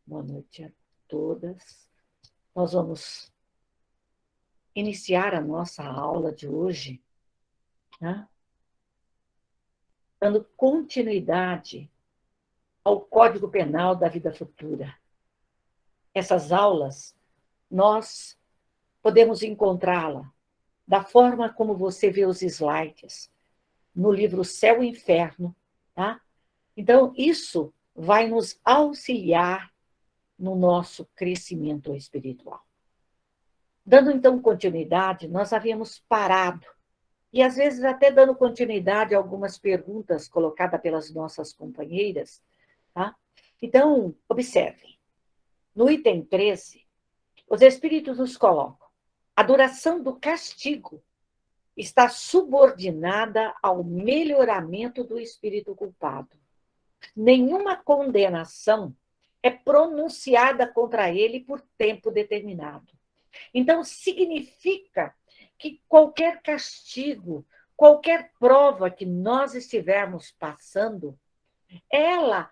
Boa noite a todas. Nós vamos iniciar a nossa aula de hoje, né? Dando continuidade ao Código Penal da Vida Futura. Essas aulas, nós podemos encontrá-la da forma como você vê os slides, no livro Céu e Inferno, tá? Então, isso vai nos auxiliar no nosso crescimento espiritual. Dando, então, continuidade, nós havíamos parado, e às vezes até dando continuidade a algumas perguntas colocadas pelas nossas companheiras, tá? Então, observem, no item 13, os espíritos nos colocam: a duração do castigo está subordinada ao melhoramento do espírito culpado. Nenhuma condenação é pronunciada contra ele por tempo determinado. Então, significa que qualquer castigo, qualquer prova que nós estivermos passando, ela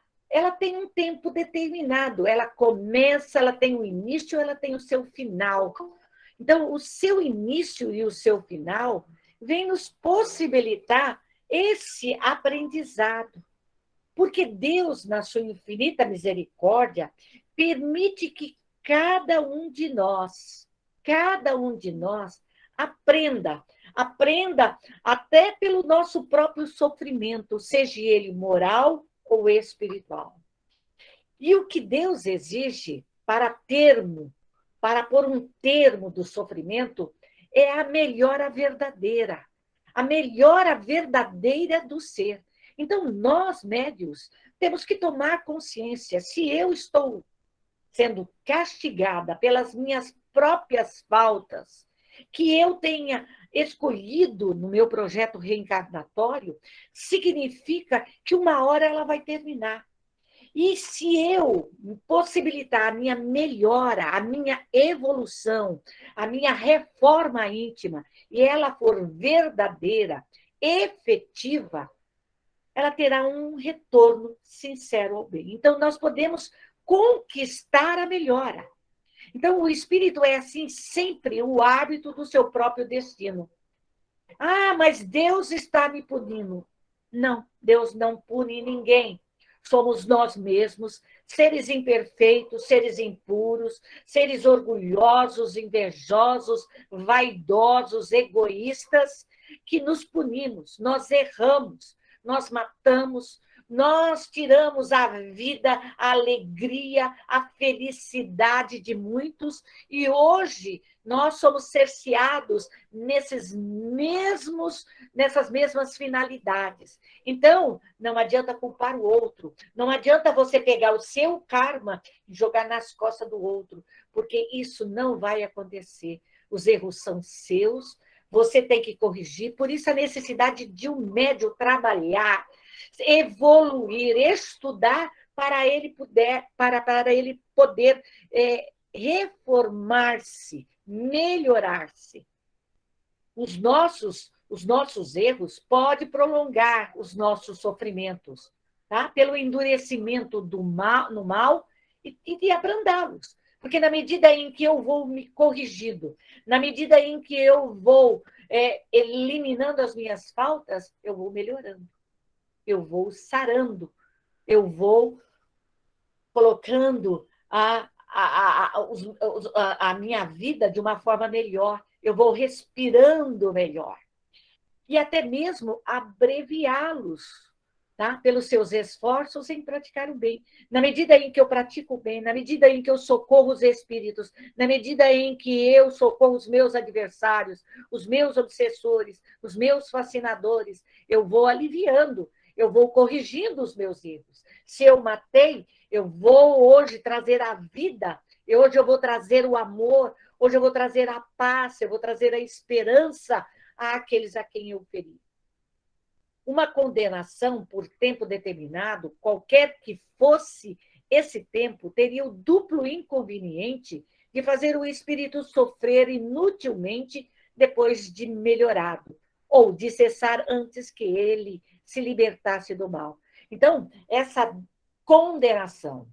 tem um tempo determinado. Ela começa, ela tem o início, ela tem o seu final. Então, o seu início e o seu final vem nos possibilitar esse aprendizado. Porque Deus, na sua infinita misericórdia, permite que cada um de nós aprenda até pelo nosso próprio sofrimento, seja ele moral ou espiritual. E o que Deus exige para pôr um termo do sofrimento, é a melhora verdadeira do ser. Então, nós, médios, temos que tomar consciência: se eu estou sendo castigada pelas minhas próprias faltas, que eu tenha escolhido no meu projeto reencarnatório, significa que uma hora ela vai terminar. E se eu possibilitar a minha melhora, a minha evolução, a minha reforma íntima, e ela for verdadeira, efetiva, ela terá um retorno sincero ao bem. Então, nós podemos conquistar a melhora. Então, o espírito é, assim, sempre o árbitro do seu próprio destino. Ah, mas Deus está me punindo. Não, Deus não pune ninguém. Somos nós mesmos, seres imperfeitos, seres impuros, seres orgulhosos, invejosos, vaidosos, egoístas, que nos punimos, nós erramos, nós matamos, nós tiramos a vida, a alegria, a felicidade de muitos, e hoje nós somos cerceados nessas mesmas finalidades. Então, não adianta culpar o outro, não adianta você pegar o seu karma e jogar nas costas do outro, porque isso não vai acontecer. Os erros são seus, você tem que corrigir, por isso a necessidade de um médium trabalhar, evoluir, estudar, para ele poder reformar-se, melhorar-se. Os nossos erros podem prolongar os nossos sofrimentos, tá? Pelo endurecimento no mal e de abrandá-los. Porque na medida em que eu vou me corrigindo, na medida em que eu vou eliminando as minhas faltas, eu vou melhorando, eu vou sarando, eu vou colocando a minha vida de uma forma melhor, eu vou respirando melhor. E até mesmo abreviá-los, tá? Pelos seus esforços em praticar o bem. Na medida em que eu pratico o bem, na medida em que eu socorro os espíritos, na medida em que eu socorro os meus adversários, os meus obsessores, os meus fascinadores, eu vou aliviando, eu vou corrigindo os meus erros. Se eu matei, eu vou hoje trazer a vida, hoje eu vou trazer o amor, hoje eu vou trazer a paz, eu vou trazer a esperança àqueles a quem eu feri. Uma condenação por tempo determinado, qualquer que fosse esse tempo, teria o duplo inconveniente de fazer o espírito sofrer inutilmente depois de melhorado, ou de cessar antes que ele se libertasse do mal. Então, essa condenação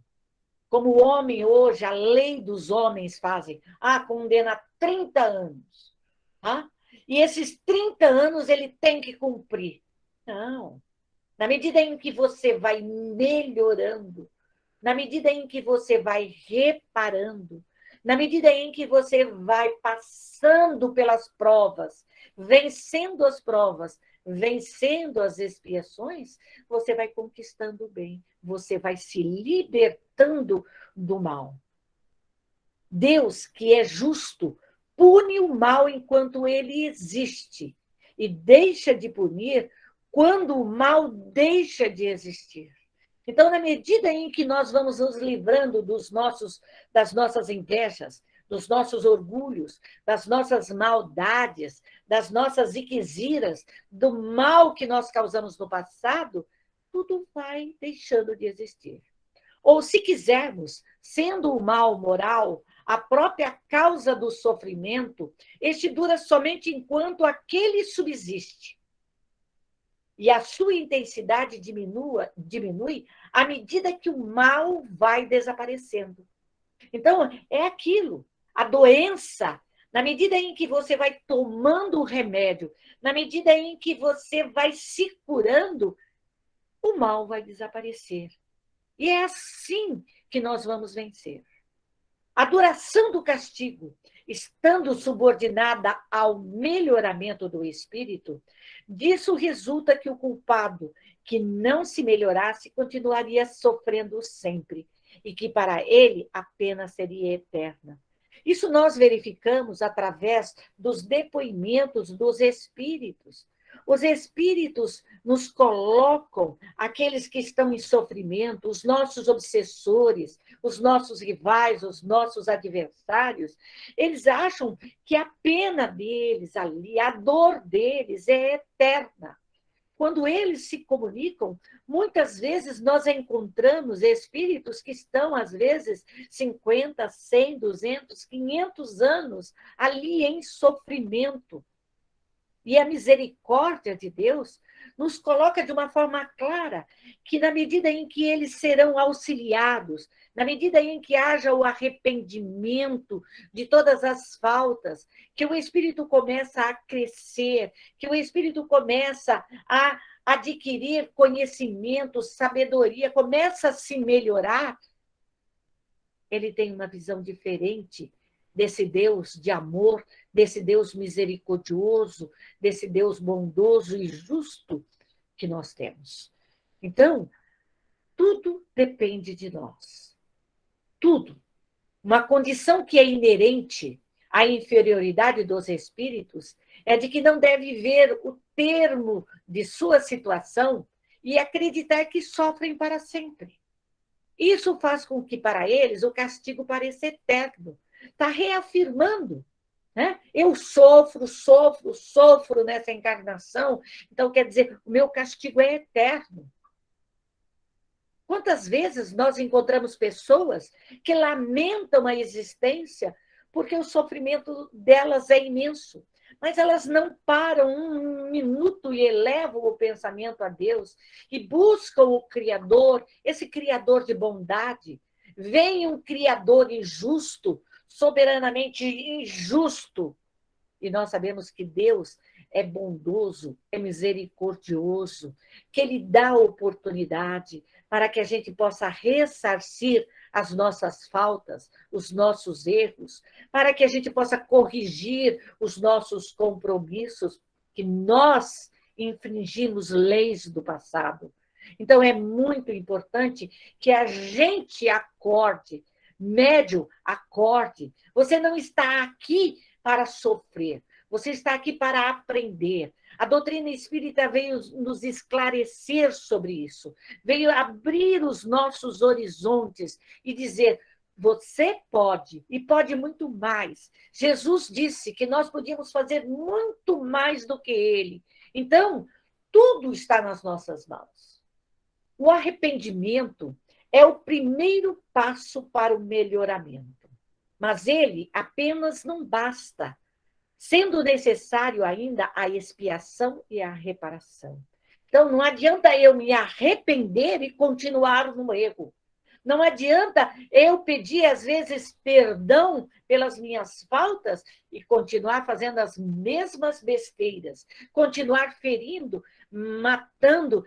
como o homem hoje, a lei dos homens fazem, condena 30 anos. Tá? E esses 30 anos ele tem que cumprir. Não. Na medida em que você vai melhorando, na medida em que você vai reparando, na medida em que você vai passando pelas provas, vencendo as provas, vencendo as expiações, você vai conquistando o bem, você vai se libertando do mal. Deus, que é justo, pune o mal enquanto ele existe e deixa de punir quando o mal deixa de existir. Então, na medida em que nós vamos nos livrando das nossas invejas, dos nossos orgulhos, das nossas maldades, das nossas iquisiras, do mal que nós causamos no passado, tudo vai deixando de existir. Ou, se quisermos, sendo o mal moral a própria causa do sofrimento, este dura somente enquanto aquele subsiste. E a sua intensidade diminui à medida que o mal vai desaparecendo. Então, é aquilo. A doença, na medida em que você vai tomando o remédio, na medida em que você vai se curando, o mal vai desaparecer. E é assim que nós vamos vencer. A duração do castigo, estando subordinada ao melhoramento do espírito, disso resulta que o culpado, que não se melhorasse, continuaria sofrendo sempre, e que para ele a pena seria eterna. Isso nós verificamos através dos depoimentos dos espíritos. Os espíritos nos colocam, aqueles que estão em sofrimento, os nossos obsessores, os nossos rivais, os nossos adversários, eles acham que a pena deles ali, a dor deles é eterna. Quando eles se comunicam, muitas vezes nós encontramos espíritos que estão, às vezes, 50, 100, 200, 500 anos ali em sofrimento. E a misericórdia de Deus nos coloca de uma forma clara que, na medida em que eles serão auxiliados, na medida em que haja o arrependimento de todas as faltas, que o espírito começa a crescer, que o espírito começa a adquirir conhecimento, sabedoria, começa a se melhorar, ele tem uma visão diferente desse Deus de amor, desse Deus misericordioso, desse Deus bondoso e justo que nós temos. Então, tudo depende de nós. Tudo. Uma condição que é inerente à inferioridade dos espíritos é de que não deve ver o termo de sua situação e acreditar que sofrem para sempre. Isso faz com que, para eles, o castigo pareça eterno. Está reafirmando, né? Eu sofro nessa encarnação, então quer dizer, o meu castigo é eterno. Quantas vezes nós encontramos pessoas que lamentam a existência porque o sofrimento delas é imenso, mas elas não param um minuto e elevam o pensamento a Deus e buscam o Criador, esse Criador de bondade. Vem um Criador injusto, soberanamente injusto. E nós sabemos que Deus é bondoso, é misericordioso, que Ele dá oportunidade para que a gente possa ressarcir as nossas faltas, os nossos erros, para que a gente possa corrigir os nossos compromissos, que nós infringimos leis do passado. Então, é muito importante que a gente acorde, médium, acorde. Você não está aqui para sofrer, você está aqui para aprender. A doutrina espírita veio nos esclarecer sobre isso, veio abrir os nossos horizontes e dizer: você pode, e pode muito mais. Jesus disse que nós podíamos fazer muito mais do que ele. Então, tudo está nas nossas mãos. O arrependimento é o primeiro passo para o melhoramento, mas ele apenas não basta, sendo necessário ainda a expiação e a reparação. Então, não adianta eu me arrepender e continuar no erro. Não adianta eu pedir, às vezes, perdão pelas minhas faltas e continuar fazendo as mesmas besteiras, continuar ferindo, matando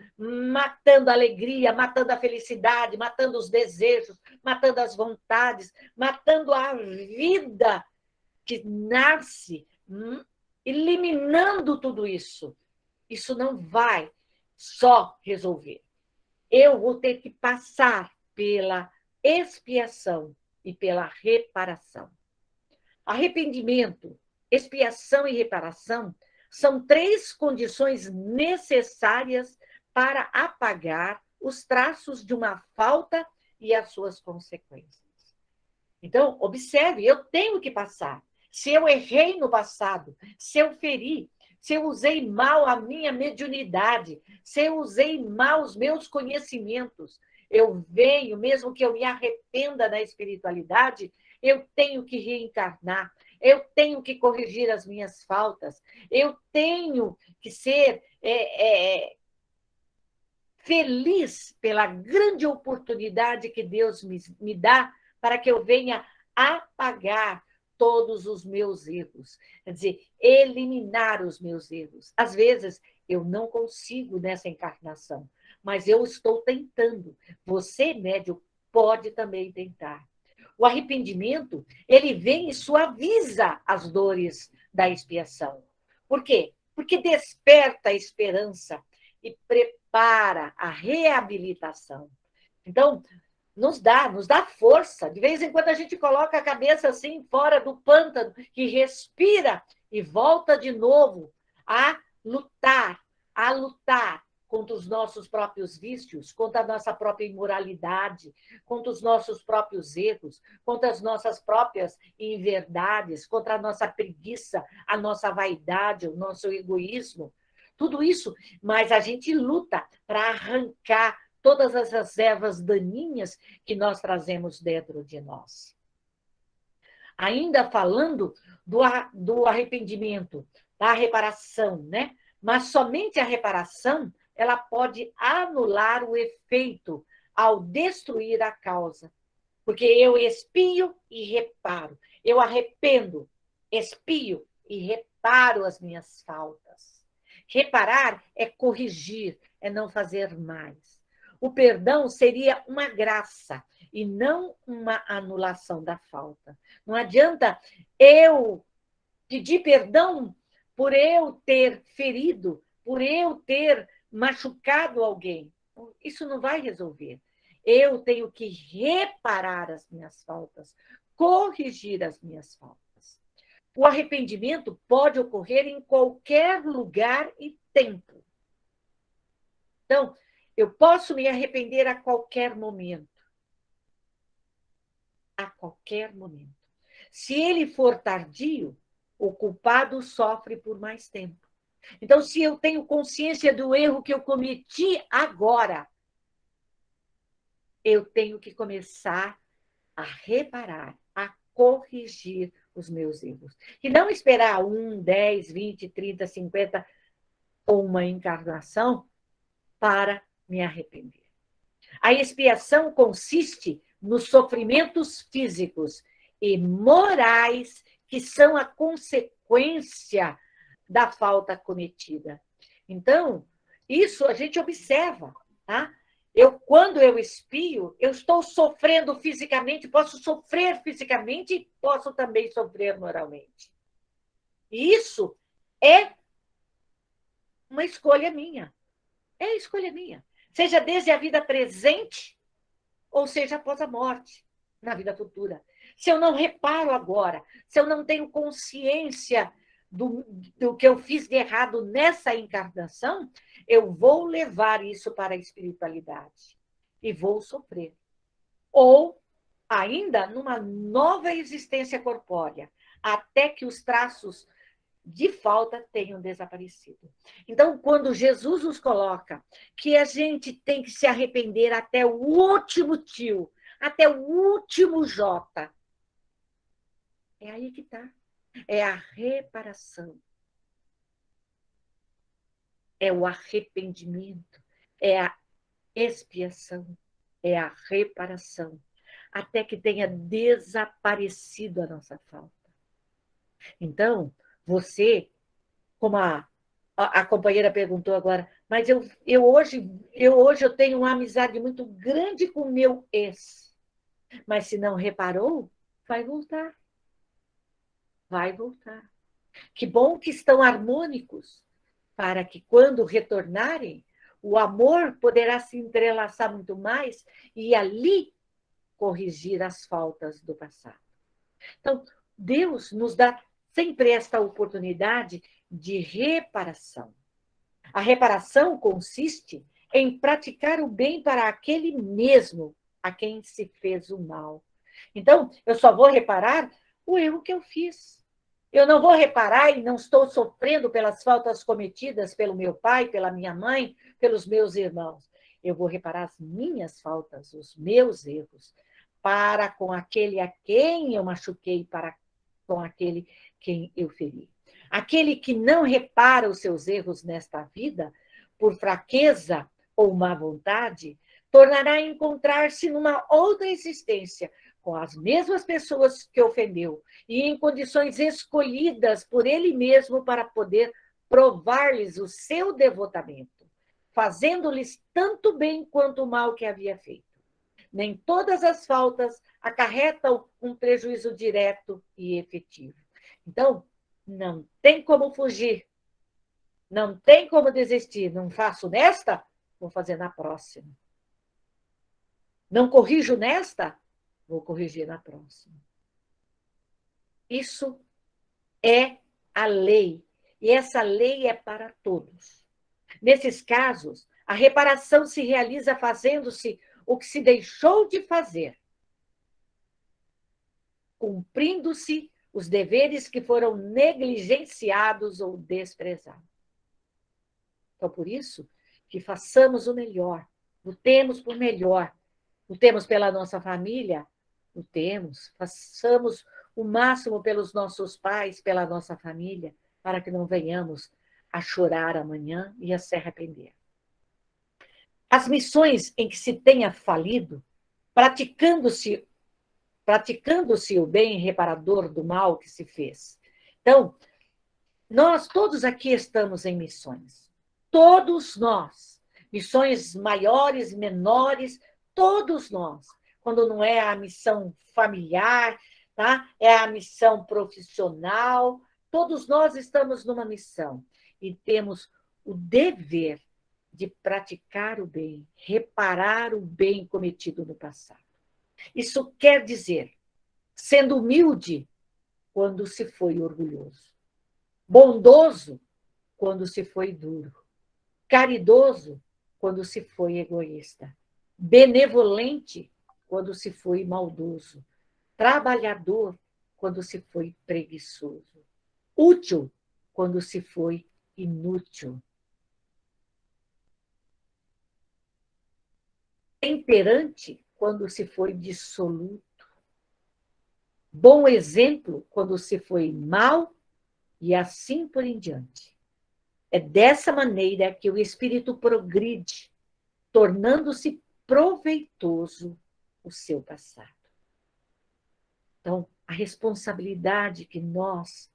a alegria, matando a felicidade, matando os desejos, matando as vontades, matando a vida que nasce, eliminando tudo isso. Isso não vai só resolver. Eu vou ter que passar pela expiação e pela reparação. Arrependimento, expiação e reparação são 3 condições necessárias para apagar os traços de uma falta e as suas consequências. Então, observe, eu tenho que passar. Se eu errei no passado, se eu feri, se eu usei mal a minha mediunidade, se eu usei mal os meus conhecimentos, eu venho, mesmo que eu me arrependa na espiritualidade, eu tenho que reencarnar, eu tenho que corrigir as minhas faltas, eu tenho que ser feliz pela grande oportunidade que Deus me dá para que eu venha apagar todos os meus erros. Quer dizer, eliminar os meus erros. Às vezes, eu não consigo nessa encarnação, mas eu estou tentando. Você, médium, pode também tentar. O arrependimento, ele vem e suaviza as dores da expiação. Por quê? Porque desperta a esperança e prepara a reabilitação. Então, nos dá força. De vez em quando a gente coloca a cabeça assim fora do pântano, que respira e volta de novo a lutar contra os nossos próprios vícios, contra a nossa própria imoralidade, contra os nossos próprios erros, contra as nossas próprias inverdades, contra a nossa preguiça, a nossa vaidade, o nosso egoísmo. Tudo isso, mas a gente luta para arrancar todas essas ervas daninhas que nós trazemos dentro de nós. Ainda falando do arrependimento, da reparação, né? Mas somente a reparação ela pode anular o efeito ao destruir a causa. Porque eu expio e reparo. Eu arrependo, expio e reparo as minhas faltas. Reparar é corrigir, é não fazer mais. O perdão seria uma graça e não uma anulação da falta. Não adianta eu pedir perdão por eu ter ferido, por eu ter machucado alguém. Isso não vai resolver. Eu tenho que reparar as minhas faltas, corrigir as minhas faltas. O arrependimento pode ocorrer em qualquer lugar e tempo. Então, eu posso me arrepender a qualquer momento. A qualquer momento. Se ele for tardio, o culpado sofre por mais tempo. Então, se eu tenho consciência do erro que eu cometi agora, eu tenho que começar a reparar, a corrigir os meus erros. E não esperar 1, 10, 20, 30, 50 ou uma encarnação para me arrepender. A expiação consiste nos sofrimentos físicos e morais que são a consequência da falta cometida. Então, isso a gente observa, tá? Quando eu expio, eu estou sofrendo fisicamente, posso sofrer fisicamente e posso também sofrer moralmente. E isso é uma escolha minha. É escolha minha. Seja desde a vida presente, ou seja após a morte, na vida futura. Se eu não reparo agora, se eu não tenho consciência do que eu fiz de errado nessa encarnação, eu vou levar isso para a espiritualidade e vou sofrer. Ou ainda numa nova existência corpórea, até que os traços de falta tenham desaparecido. Então, quando Jesus nos coloca que a gente tem que se arrepender até o último tio, até o último jota, é aí que está. É a reparação. É o arrependimento. É a expiação. é a reparação, até que tenha desaparecido a nossa falta. Então, você, como a companheira perguntou agora, mas hoje eu tenho uma amizade muito grande com o meu ex. Mas se não reparou, vai voltar. Vai voltar. Que bom que estão harmônicos, para que quando retornarem, o amor poderá se entrelaçar muito mais e ali corrigir as faltas do passado. Então, Deus nos dá sempre esta oportunidade de reparação. A reparação consiste em praticar o bem para aquele mesmo a quem se fez o mal. Então, eu só vou reparar o erro que eu fiz. Eu não vou reparar e não estou sofrendo pelas faltas cometidas pelo meu pai, pela minha mãe, pelos meus irmãos. Eu vou reparar as minhas faltas, os meus erros, para com aquele a quem eu machuquei, para com aquele quem eu feri. Aquele que não repara os seus erros nesta vida, por fraqueza ou má vontade, tornará a encontrar-se numa outra existência, com as mesmas pessoas que ofendeu, e em condições escolhidas por ele mesmo para poder provar-lhes o seu devotamento, fazendo-lhes tanto bem quanto o mal que havia feito. Nem todas as faltas acarretam um prejuízo direto e efetivo. Então, não tem como fugir, não tem como desistir. Não faço nesta, vou fazer na próxima. Não corrijo nesta, vou corrigir na próxima. Isso é a lei, e essa lei é para todos. Nesses casos, a reparação se realiza fazendo-se o que se deixou de fazer, cumprindo-se os deveres que foram negligenciados ou desprezados. Então, por isso, que façamos o melhor, lutemos por melhor, lutemos pela nossa família, lutemos, façamos o máximo pelos nossos pais, pela nossa família, para que não venhamos a chorar amanhã e a se arrepender. As missões em que se tenha falido, praticando-se o bem reparador do mal que se fez. Então, nós todos aqui estamos em missões. Todos nós. Missões maiores, menores, todos nós. Quando não é a missão familiar, tá? É a missão profissional. Todos nós estamos numa missão e temos o dever de praticar o bem, reparar o bem cometido no passado. Isso quer dizer, sendo humilde quando se foi orgulhoso, bondoso quando se foi duro, caridoso quando se foi egoísta, benevolente quando se foi maldoso, trabalhador quando se foi preguiçoso, útil quando se foi inútil, temperante quando se foi dissoluto, bom exemplo quando se foi mal e assim por em diante. É dessa maneira que o espírito progride, tornando-se proveitoso o seu passado. Então, a responsabilidade que nós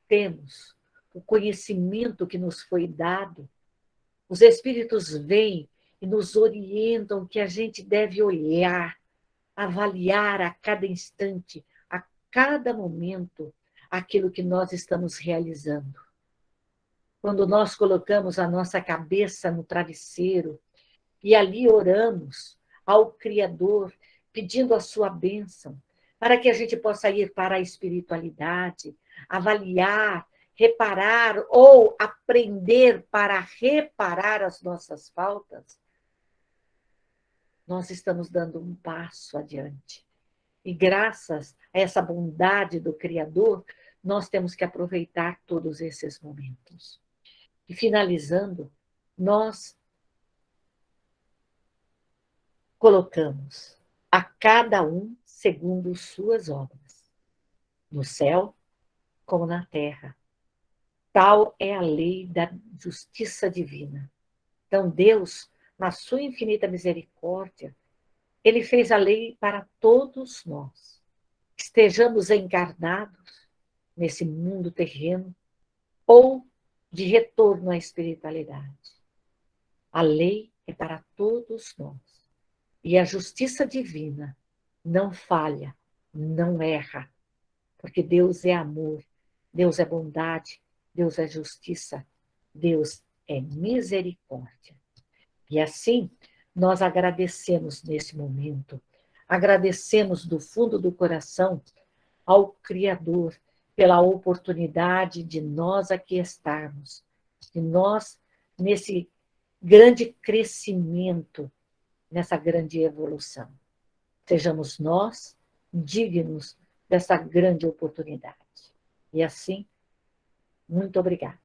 temos, o conhecimento que nos foi dado, os espíritos vêm e nos orientam que a gente deve olhar, avaliar a cada instante, a cada momento, aquilo que nós estamos realizando. Quando nós colocamos a nossa cabeça no travesseiro e ali oramos ao Criador, pedindo a sua bênção, para que a gente possa ir para a espiritualidade, avaliar, reparar ou aprender para reparar as nossas faltas, nós estamos dando um passo adiante. E graças a essa bondade do Criador, nós temos que aproveitar todos esses momentos. E finalizando, nós colocamos a cada um segundo suas obras, no céu como na terra. Tal é a lei da justiça divina. Então, Deus, na sua infinita misericórdia, Ele fez a lei para todos nós. Estejamos encarnados nesse mundo terreno ou de retorno à espiritualidade. A lei é para todos nós. E a justiça divina não falha, não erra, porque Deus é amor, Deus é bondade, Deus é justiça, Deus é misericórdia. E assim, nós agradecemos nesse momento, agradecemos do fundo do coração ao Criador pela oportunidade de nós aqui estarmos, de nós nesse grande crescimento, nessa grande evolução. Sejamos nós dignos dessa grande oportunidade. E assim, muito obrigada.